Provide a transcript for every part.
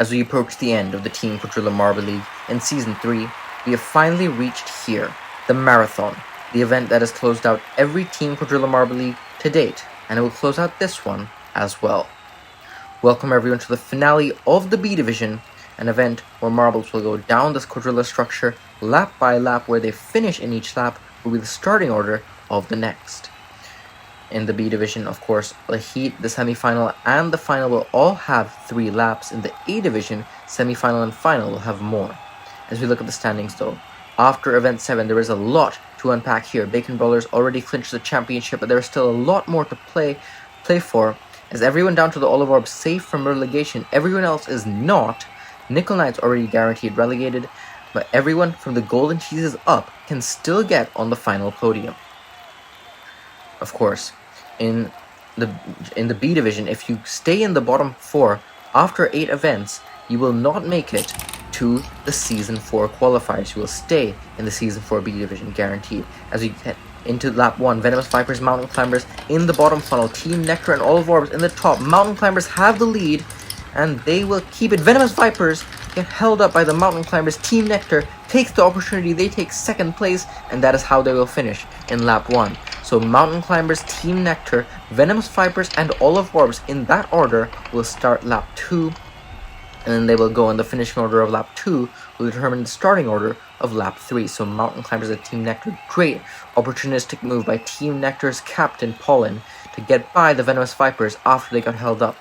As we approach the end of the Team Quadrilla Marble League in Season 3, we have finally reached here, the Marathon, the event that has closed out every Team Quadrilla Marble League to date, and it will close out this one as well. Welcome everyone to the finale of the B-Division, an event where marbles will go down this quadrilla structure lap by lap. Where they finish in each lap will be the starting order of the next. In the B-Division, of course, the Heat, the semi-final, and the final will all have 3 laps. In the A-Division, semi-final and final will have more. As we look at the standings though, after Event 7 there is a lot to unpack here. Bacon Brawlers already clinched the championship, but there is still a lot more to play for, as everyone down to the Olive Orb safe from relegation. Everyone else is not. Nickel Knights already guaranteed relegated, but everyone from the Golden Cheeses up can still get on the final podium. Of course, in the B-Division, if you stay in the bottom 4 after 8 events, you will not make it to the Season 4 Qualifiers. You will stay in the Season 4 B-Division, guaranteed. As we get into Lap 1, Venomous Vipers, Mountain Climbers in the bottom funnel, Team Nectar and Olive Orbs in the top. Mountain Climbers have the lead, and they will keep it. Venomous Vipers get held up by the Mountain Climbers. Team Nectar takes the opportunity, they take 2nd place, and that is how they will finish in Lap 1. So Mountain Climbers, Team Nectar, Venomous Vipers, and Olive Orbs in that order will start Lap 2, and then they will go in the finishing order of Lap 2 will determine the starting order of Lap 3. So Mountain Climbers and Team Nectar, great opportunistic move by Team Nectar's captain Pollen to get by the Venomous Vipers after they got held up.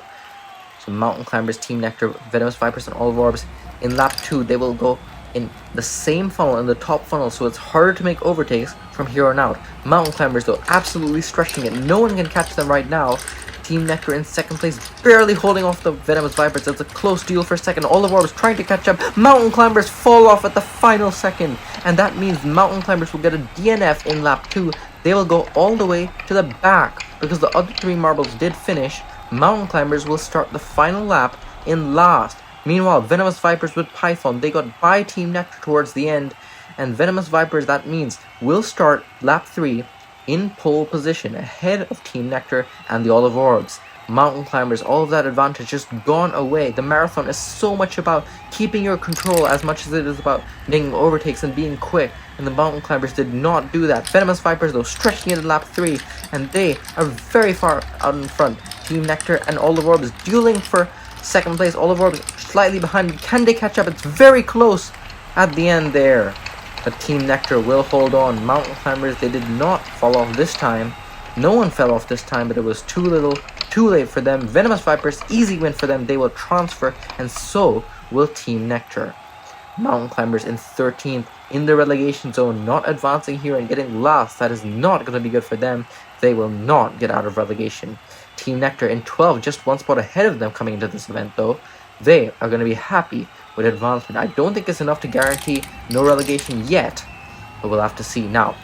So Mountain Climbers, Team Nectar, Venomous Vipers, and Olive Orbs in Lap 2, they will go in the same funnel, in the top funnel, so it's harder to make overtakes from here on out. Mountain Climbers though absolutely stretching it, no one can catch them right now. Team Nectar in 2nd place, barely holding off the Venomous Vipers. It's a close deal for 2nd. Olive Orbs trying to catch up. Mountain Climbers fall off at the final second, and that means Mountain Climbers will get a DNF in Lap 2. They will go all the way to the back because the other 3 marbles did finish. Mountain Climbers will start the final lap in last. Meanwhile, Venomous Vipers with Python, they got by Team Nectar towards the end, and Venomous Vipers, that means, will start Lap 3 in pole position ahead of Team Nectar and the Olive Orbs. Mountain Climbers, all of that advantage just gone away. The marathon is so much about keeping your control as much as it is about making overtakes and being quick, and the Mountain Climbers did not do that. Venomous Vipers though stretching it in Lap 3, and they are very far out in front. Team Nectar and Olive Orbs dueling for 2nd place. Olive Orbs slightly behind. Can they catch up? It's very close at the end there, but Team Nectar will hold on. Mountain Climbers, they did not fall off this time. No one fell off this time, but it was too late for them. Venomous Vipers, easy win for them. They will transfer, and so will Team Nectar. Mountain Climbers in 13th in the relegation zone, not advancing here and getting last. That is not going to be good for them. They will not get out of relegation. Team Nectar in 12, just 1 spot ahead of them coming into this event though. They are going to be happy with advancement. I don't think it's enough to guarantee no relegation yet, but we'll have to see. Now,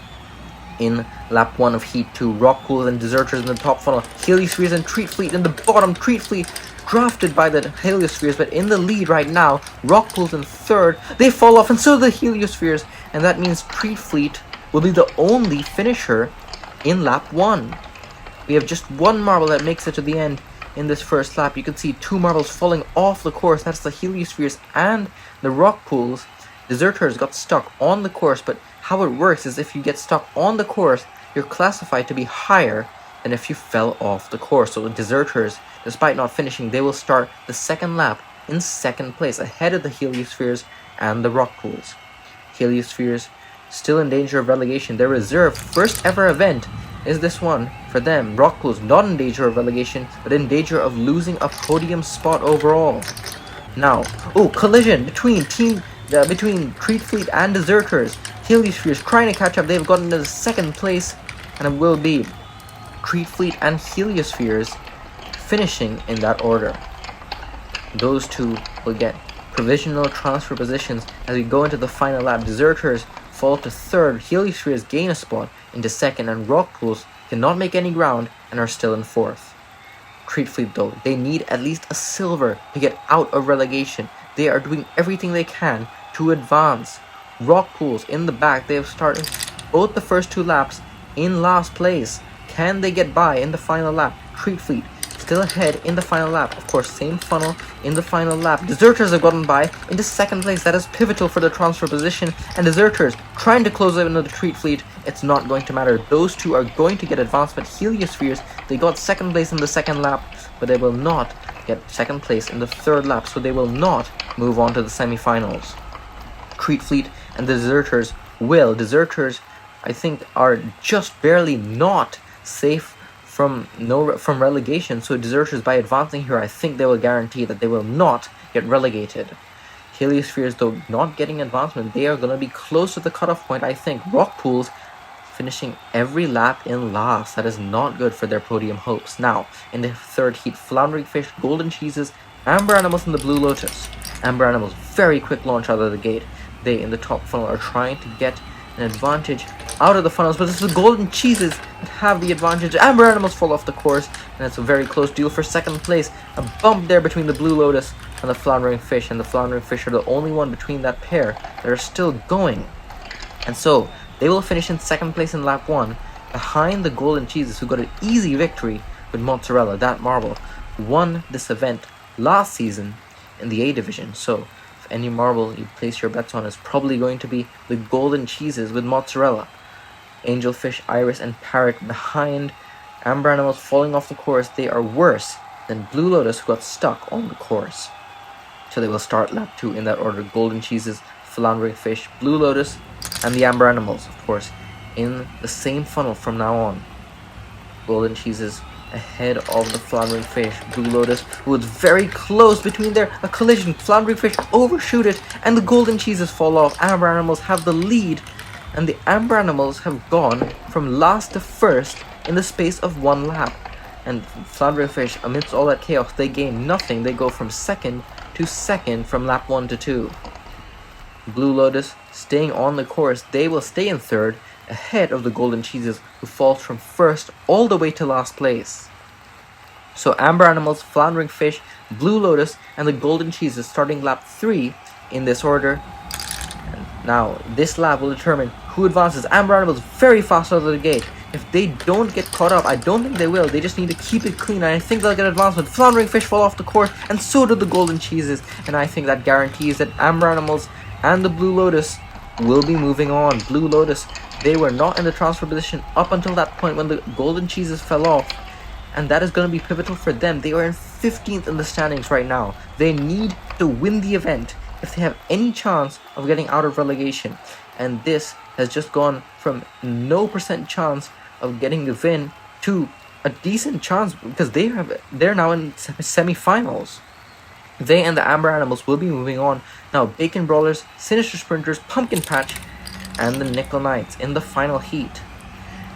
in Lap 1 of Heat 2, Rock Pools and Deserters in the top funnel, Heliospheres and Treat Fleet in the bottom. Treat Fleet drafted by the Heliospheres, but in the lead right now. Rock Pools in 3rd, they fall off, and so the Heliospheres, and that means Treat Fleet will be the only finisher in Lap 1. We have just 1 marble that makes it to the end in this first lap. You can see 2 marbles falling off the course. That's the Heliospheres and the Rock Pools. Deserters got stuck on the course, but how it works is if you get stuck on the course, you're classified to be higher than if you fell off the course. So the Deserters, despite not finishing, they will start the 2nd lap in 2nd place, ahead of the Heliospheres and the Rock Pools. Heliospheres still in danger of relegation. Their reserved first ever event is this one for them. Rock Pools not in danger of relegation, but in danger of losing a podium spot overall. Now, collision between Treat Fleet and Deserters. Heliospheres trying to catch up. They've gotten to the 2nd place, and it will be Treat Fleet and Heliospheres finishing in that order. Those 2 will get provisional transfer positions as we go into the final lap. Deserters fall to 3rd, Heliospheres gain a spot into 2nd, and Rock Pools cannot make any ground and are still in 4th. Treat Fleet though, they need at least a silver to get out of relegation. They are doing everything they can to advance. Rock Pools in the back, they have started both the first 2 laps in last place. Can they get by in the final lap? Treat Fleet still ahead in the final lap. Of course, same funnel in the final lap. Deserters have gotten by into second place. That is pivotal for the transfer position. And Deserters trying to close out into the Treat Fleet. It's not going to matter. Those two are going to get advancement. Heliospheres, they got second place in the second lap, but they will not get second place in the third lap, so they will not move on to the semifinals. Treat Fleet and the Deserters will. Deserters, I think, are just barely not safe from relegation, so Deserters, by advancing here, I think they will guarantee that they will not get relegated. Heliospheres, though, not getting advancement. They are going to be close to the cutoff point, I think. Rock Pools finishing every lap in last. That is not good for their podium hopes. Now, in the third heat, Floundering Fish, Golden Cheeses, Amber Animals, and the Blue Lotus. Amber Animals, very quick launch out of the gate. They, in the top funnel, are trying to get an advantage out of the funnels, but this is the Golden Cheeses that have the advantage. Amber Animals fall off the course, and it's a very close duel for second place. A bump there between the Blue Lotus and the Floundering Fish, and the Floundering Fish are the only one between that pair that are still going. And so, they will finish in second place in lap 1, behind the Golden Cheeses, who got an easy victory with Mozzarella. That marble won this event last season in the A-Division, so if any marble you place your bets on is probably going to be the Golden Cheeses with Mozzarella. Angelfish, Iris, and Parrot behind. Amber Animals falling off the course. They are worse than Blue Lotus, who got stuck on the course. So they will start lap 2 in that order. Golden Cheeses, Floundering Fish, Blue Lotus, and the Amber Animals, of course, in the same funnel from now on. Golden Cheeses ahead of the Floundering Fish. Blue Lotus, who was very close between there. A collision. Floundering Fish overshoot it, and the Golden Cheeses fall off. Amber Animals have the lead, and the Amber Animals have gone from last to first in the space of one lap. And Floundering Fish, amidst all that chaos, they gain nothing. They go from second to second from lap 1 to 2. Blue Lotus staying on the course. They will stay in third, ahead of the Golden Cheeses, who falls from first all the way to last place. So Amber Animals, Floundering Fish, Blue Lotus, and the Golden Cheeses starting lap 3 in this order. And now, this lap will determine who advances. Amber Animals very fast out of the gate. If they don't get caught up, I don't think they will. They just need to keep it clean, and I think they'll get advancement. Floundering Fish fall off the course, and so do the Golden Cheeses. And I think that guarantees that Amber Animals and the Blue Lotus will be moving on. Blue Lotus, they were not in the transfer position up until that point when the Golden Cheeses fell off, and that is going to be pivotal for them. They are in 15th in the standings right now. They need to win the event if they have any chance of getting out of relegation, and this has just gone from no % chance of getting the win to a decent chance, because they're now in semi-finals. They and the Amber Animals will be moving on. Now, Bacon Brawlers, Sinister Sprinters, Pumpkin Patch, and the Nickel Knights in the final heat.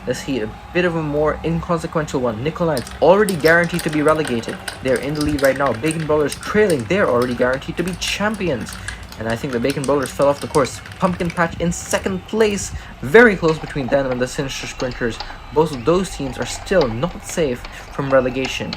This heat, a bit of a more inconsequential one. Nickel Knights already guaranteed to be relegated. They're in the lead right now. Bacon Brawlers trailing. They're already guaranteed to be champions. And I think the Bacon Brawlers fell off the course. Pumpkin Patch in second place. Very close between them and the Sinister Sprinters. Both of those teams are still not safe from relegation.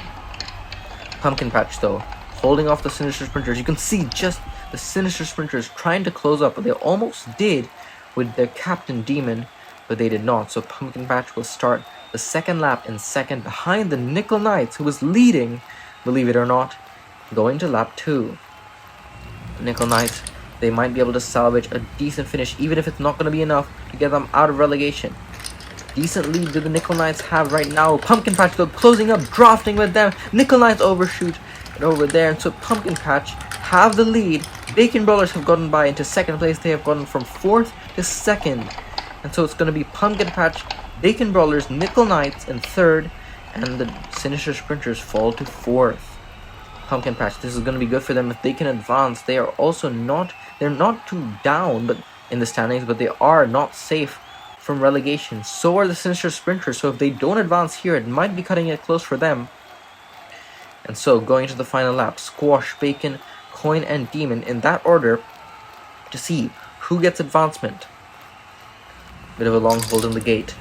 Pumpkin Patch, though, holding off the Sinister Sprinters. You can see just the Sinister Sprinters trying to close up, but they almost did with their Captain Demon, but they did not. So Pumpkin Patch will start the second lap in second behind the Nickel Knights, who was leading, believe it or not, going to lap 2. Nickel Knights, they might be able to salvage a decent finish, even if it's not going to be enough to get them out of relegation. Decent lead do the Nickel Knights have right now. Pumpkin Patch, though, closing up, drafting with them. Nickel Knights overshoot it over there, and so Pumpkin Patch have the lead. Bacon Brawlers have gotten by into second place. They have gotten from 4th to 2nd. And so it's going to be Pumpkin Patch, Bacon Brawlers, Nickel Knights in 3rd, and the Sinister Sprinters fall to 4th. Pumpkin Patch, this is going to be good for them if they can advance. They are also they're not too down but in the standings, but they are not safe from relegation. So are the Sinister Sprinters, so if they don't advance here, it might be cutting it close for them. And so, going to the final lap, Squash, Bacon, Coin, and Demon in that order to see who gets advancement. Bit of a long hold in the gate.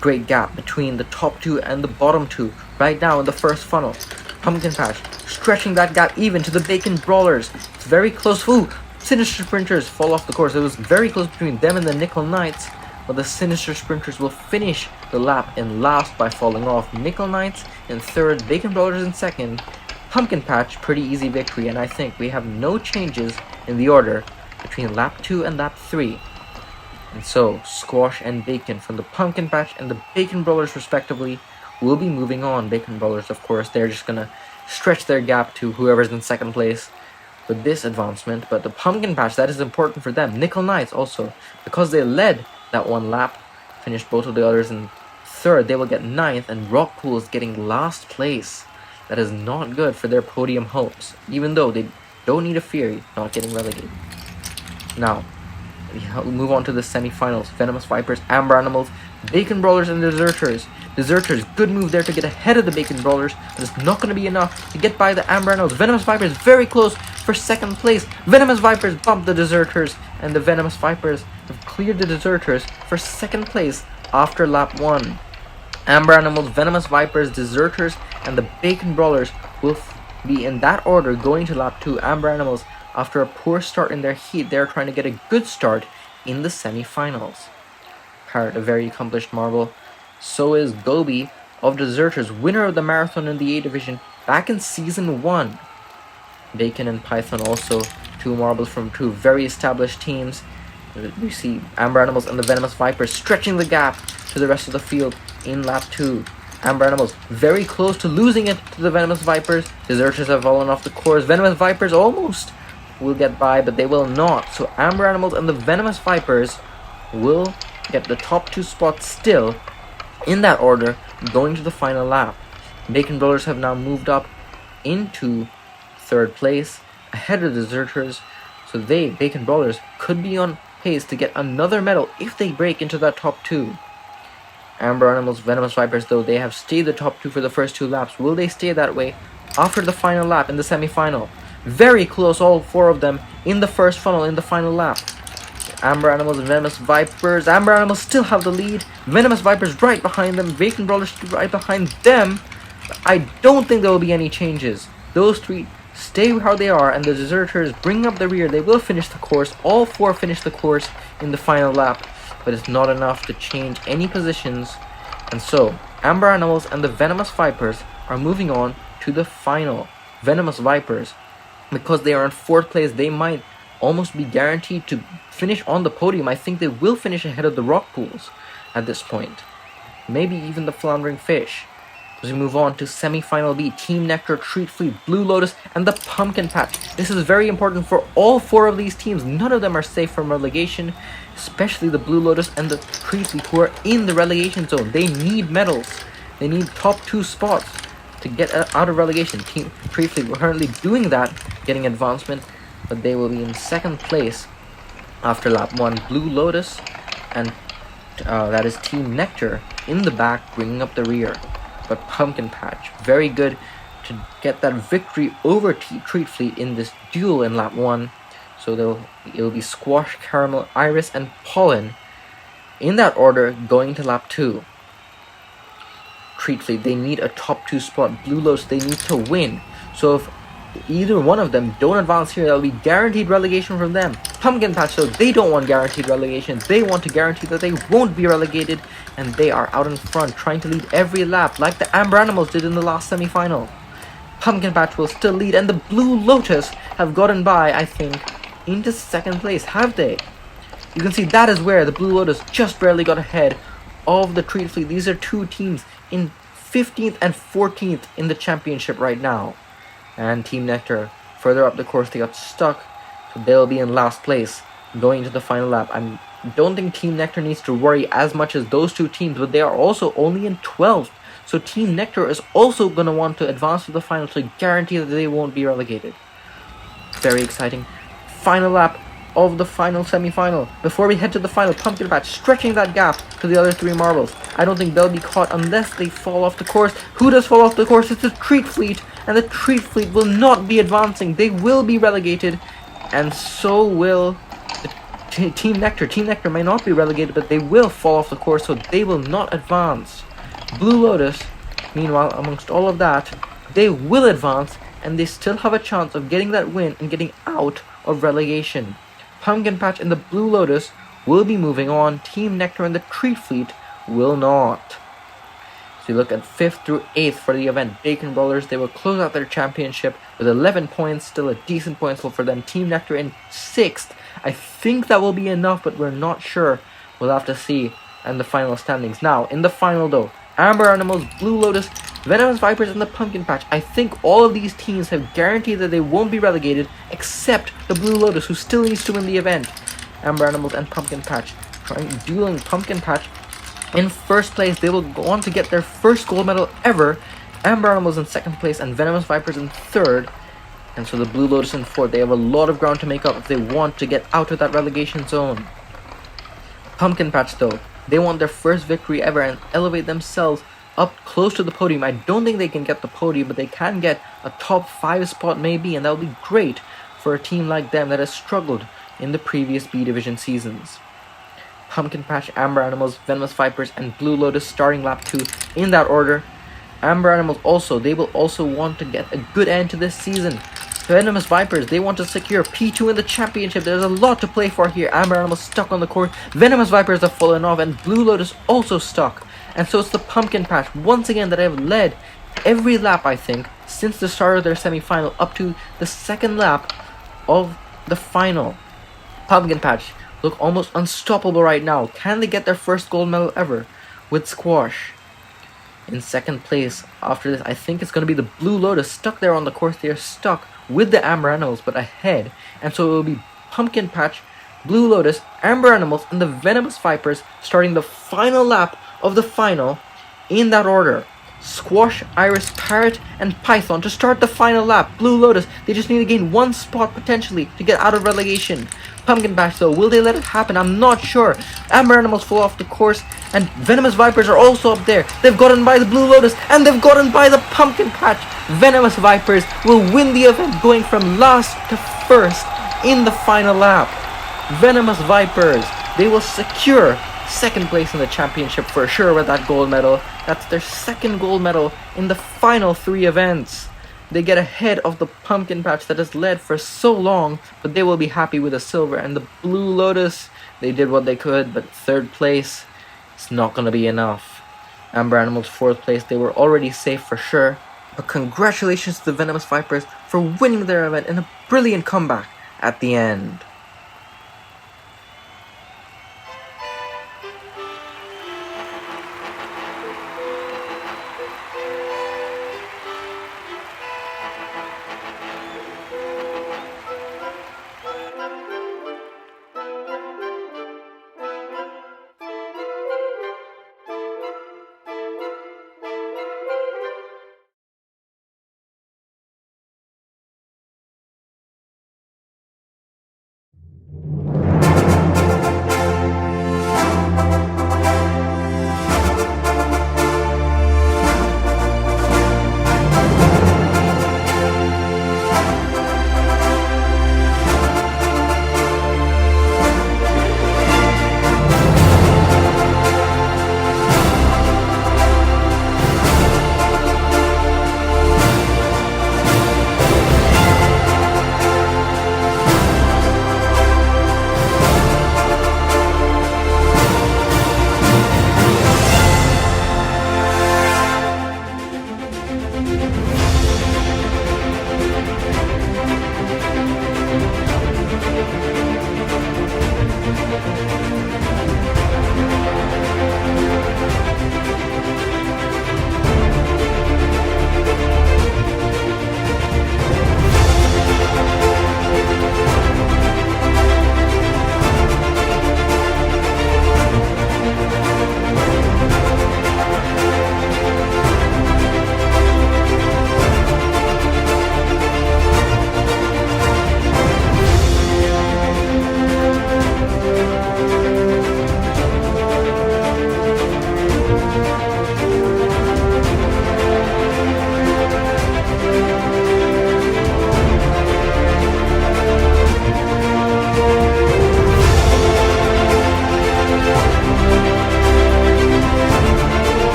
Great gap between the top 2 and the bottom 2 right now in the first funnel. Pumpkin Patch stretching that gap even to the Bacon Brawlers. It's very close. Ooh, Sinister Sprinters fall off the course. It was very close between them and the Nickel Knights, but the Sinister Sprinters will finish the lap in last by falling off. Nickel Knights in third, Bacon Brothers in second, Pumpkin Patch, pretty easy victory, and I think we have no changes in the order between lap 2 and lap 3. And so, Squash and Bacon from the Pumpkin Patch and the Bacon Brothers respectively will be moving on. Bacon Brothers, of course, they're just gonna stretch their gap to whoever's in second place with this advancement, but the Pumpkin Patch, that is important for them. Nickel Knights also, because they led that one lap, finished both of the others in third, they will get ninth, and Rockpool is getting last place. That is not good for their podium hopes, even though they don't need to fear not getting relegated. Now, we move on to the semi-finals. Venomous Vipers, Amber Animals, Bacon Brawlers, and Deserters. Deserters, good move there to get ahead of the Bacon Brawlers, but it's not going to be enough to get by the Amber Animals. Venomous Vipers very close for second place. Venomous Vipers bump the Deserters, and the Venomous Vipers have cleared the Deserters for second place after lap 1. Amber Animals, Venomous Vipers, Deserters, and the Bacon Brawlers will be in that order going to lap 2. Amber Animals, after a poor start in their heat, they're trying to get a good start in the semi-finals. Parrot, a very accomplished marble. So is Gobi of Deserters, winner of the marathon in the A-Division back in Season 1. Bacon and Python also, two marbles from two very established teams. We see Amber Animals and the Venomous Vipers stretching the gap to the rest of the field in lap 2. Amber Animals very close to losing it to the Venomous Vipers. Deserters have fallen off the course. Venomous Vipers almost will get by, but they will not. So Amber Animals and the Venomous Vipers will get the top 2 spots still in that order going to the final lap. Bacon Brothers have now moved up into third place ahead of the Deserters, so Bacon Brothers, could be on pace to get another medal if they break into that top 2. Amber Animals, Venomous Vipers, though, they have stayed the top 2 for the first 2 laps. Will they stay that way after the final lap in the semi-final? Very close, all 4 of them in the first funnel in the final lap. Amber Animals and Venomous Vipers. Amber Animals still have the lead. Venomous Vipers right behind them. Bacon Brawlers right behind them. I don't think there will be any changes. Those 3 stay how they are, and the Deserters bring up the rear. They will finish the course. All 4 finish the course in the final lap, but it's not enough to change any positions. And so, Amber Animals and the Venomous Vipers are moving on to the final. Venomous Vipers, because they are in 4th place, they might almost be guaranteed to finish on the podium. I think they will finish ahead of the Rock Pools at this point. Maybe even the Floundering Fish. As we move on to semi-final B, Team Nectar, Treat Fleet, Blue Lotus, and the Pumpkin Patch. This is very important for all 4 of these teams. None of them are safe from relegation, especially the Blue Lotus and the Treat Fleet, who are in the relegation zone. They need medals. They need top 2 spots to get out of relegation. Team Treat Fleet were currently doing that, getting advancement, but they will be in 2nd place after lap 1. Blue Lotus and that is Team Nectar in the back, bringing up the rear. But Pumpkin Patch, very good to get that victory over Treat Fleet in this duel in lap 1. So it will be Squash, Caramel, Iris, and Pollen in that order going to lap 2. Treat Fleet, they need a top 2 spot. Blue Lotus, they need to win. So if either one of them don't advance here, that'll be guaranteed relegation from them. Pumpkin Patch, though, they don't want guaranteed relegation. They want to guarantee that they won't be relegated, and they are out in front, trying to lead every lap, like the Amber Animals did in the last semi-final. Pumpkin Patch will still lead, and the Blue Lotus have gotten by, I think, into 2nd place, have they? You can see that is where the Blue Lotus just barely got ahead of the Treat Fleet. These are 2 teams in 15th and 14th in the championship right now. And Team Nectar, further up the course, they got stuck, so they'll be in last place going to the final lap. I don't think Team Nectar needs to worry as much as those 2 teams, but they are also only in 12th, so Team Nectar is also going to want to advance to the final to guarantee that they won't be relegated. Very exciting. Final lap of the final semi-final. Before we head to the final, Pumpkin Patch stretching that gap to the other 3 marbles. I don't think they'll be caught unless they fall off the course. Who does fall off the course? It's the Treat Fleet, and the Treat Fleet will not be advancing. They will be relegated, and so will Team Nectar. Team Nectar may not be relegated, but they will fall off the course, so they will not advance. Blue Lotus, meanwhile, amongst all of that, they will advance, and they still have a chance of getting that win and getting out of relegation. Pumpkin Patch and the Blue Lotus will be moving on. Team Nectar and the Treat Fleet will not. So you look at 5th through 8th for the event. Bacon Brawlers, they will close out their championship with 11 points, still a decent point total for them. Team Nectar in 6th. I think that will be enough, but we're not sure. We'll have to see in the final standings. Now, in the final though, Amber Animals, Blue Lotus, Venomous Vipers, and the Pumpkin Patch. I think all of these teams have guaranteed that they won't be relegated, except the Blue Lotus, who still needs to win the event. Amber Animals and Pumpkin Patch. Dueling Pumpkin Patch in 1st place. They will go on to get their first gold medal ever. Amber Animals in 2nd place and Venomous Vipers in 3rd. And so the Blue Lotus in 4th. They have a lot of ground to make up if they want to get out of that relegation zone. Pumpkin Patch though, they want their first victory ever and elevate themselves up close to the podium. I don't think they can get the podium, but they can get a top 5 spot maybe, and that would be great for a team like them that has struggled in the previous B-Division seasons. Pumpkin Patch, Amber Animals, Venomous Vipers, and Blue Lotus starting lap 2 in that order. Amber Animals also, they will also want to get a good end to this season. Venomous Vipers, they want to secure P2 in the championship. There's a lot to play for here. Amber Animals stuck on the course. Venomous Vipers have fallen off, and Blue Lotus also stuck. And so it's the Pumpkin Patch once again that have led every lap, I think, since the start of their semi-final up to the 2nd lap of the final. Pumpkin Patch look almost unstoppable right now. Can they get their first gold medal ever with Squash? In 2nd place after this, I think it's going to be the Blue Lotus stuck there on the course. They are stuck with the Amber Animals but ahead, and so it will be Pumpkin Patch, Blue Lotus, Amber Animals, and the Venomous Vipers starting the final lap of the final in that order. Squash, Iris, Parrot, and Python to start the final lap. Blue Lotus, they just need to gain 1 spot potentially to get out of relegation. Pumpkin Patch though, will they let it happen? I'm not sure. Amber Animals fall off the course, and Venomous Vipers are also up there. They've gotten by the Blue Lotus, and they've gotten by the Pumpkin Patch. Venomous Vipers will win the event, going from last to 1st in the final lap. Venomous Vipers, they will secure 2nd place in the championship for sure with that gold medal. That's their 2nd gold medal in the final 3 events. They get ahead of the Pumpkin Patch that has led for so long, but they will be happy with a silver. And the Blue Lotus, they did what they could, but 3rd place, it's not going to be enough. Amber Animals 4th place, they were already safe for sure. But congratulations to the Venomous Vipers for winning their event in a brilliant comeback at the end.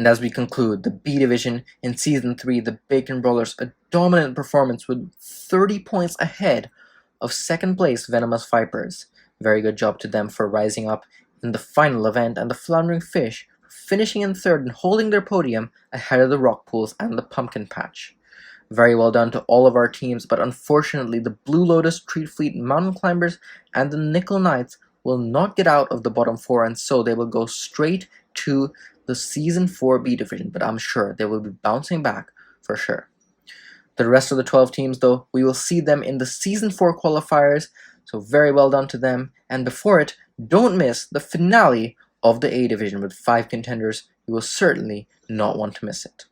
And as we conclude the B Division in Season 3, the Bacon Brawlers, a dominant performance with 30 points ahead of second place Venomous Vipers. Very good job to them for rising up in the final event, and the Floundering Fish finishing in third and holding their podium ahead of the Rock Pools and the Pumpkin Patch. Very well done to all of our teams, but unfortunately the Blue Lotus, Treat Fleet, Mountain Climbers, and the Nickel Knights will not get out of the bottom 4, and so they will go straight to the Season 4 B Division, but I'm sure they will be bouncing back for sure. The rest of the 12 teams, though, we will see them in the Season 4 qualifiers, so very well done to them. And before it, don't miss the finale of the A Division with 5 contenders. You will certainly not want to miss it.